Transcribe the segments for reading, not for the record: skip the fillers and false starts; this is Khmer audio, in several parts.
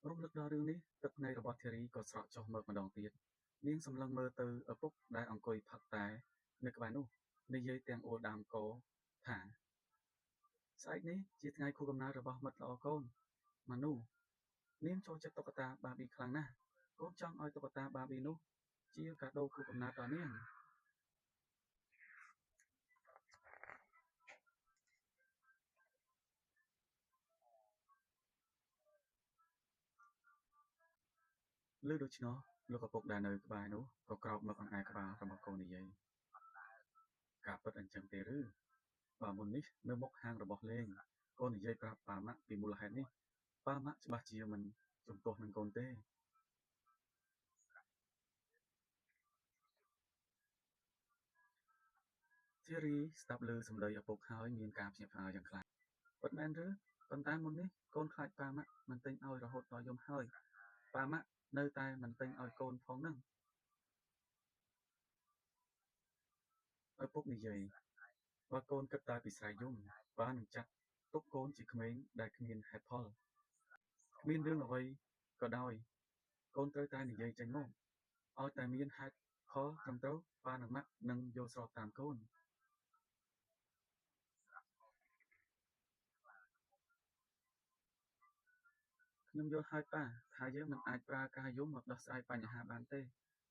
រំលឹកដល់រឿងនេះទឹកភ្នែករបស់ធារីក៏ស្រក់ចុះមកម្ដងទៀតនាងសម្លឹងមើលទៅឪពុកដែលអង្គុយផឹកតែនៅក្បែរនោះនិយាយទាំងអូលដាំកថាស្អែកនេះជាថ្ងៃខួបកំណើតរបស់មិត្តល្អកូនម៉ានូនាងចូលចិត្តតុក្កតាបាប៊ីខ្លាំងណាស់កូនចង់ឲ្យតុក្កតាបាប៊ីនោះជាកាដូខួបកំណើតដល់នាងឮដូច្នោះលោកឪពុកដែលនៅក្បែរនោះក៏ក្រោកមកអង្អែលក្បាលរបស់កូននិយាយការពិតអញ្ចឹងទេឬបើមុននេះនៅមុខហាងរបស់លេងកូននិយាយប្រាប់ប៉ាម៉ាក់ពីមូលហេតុនេះប៉ាម៉ាក់ច្បាស់ជាមិនជំទាស់នឹងកូនទេធារីស្ដាប់ឮសម្ដីឪពុកហើយមានការភ្ញាក់ផ្អើលយ៉ាងខ្លាំងពិតមែនឬប៉ុន្តែមុននេះកូនខ្លាចប៉ាម៉ាក់មិនទិញឲ្យរហូតដល់យំហើយប៉ាម៉ាក់នៅតែមិនទិញឲ្យកូនផងនឹងឪពុកនិយាយបើកូនគិតតែពីស្រែយំប៉ានឹងចាត់ទុកកូនជាក្មេងដែលគ្មានហេតុផលគ្មានរឿងអ្វីក៏ដោយកូនត្រូវតែនិយាយចេញមកឲ្យតែមានហេតុផលត្រឹមត្រូវប៉ានិងម៉ាក់នឹងយល់ស្របតាមកូនខ្ញុំយល់ហើយប៉ាថាយើងមិនអាចប្រើការយំមកដោះស្រាយបញ្ហាបានទេ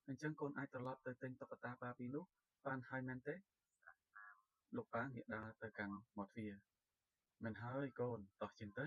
អញ្ចឹងកូនអាចត្រឡប់ទៅទិញតុក្កតាបាប៊ីនោះបានហើយមែនទេលោកប៉ាងាកដើរទៅកាន់មាត់ទ្វារមិនហើយកូនតោះជាងទៅ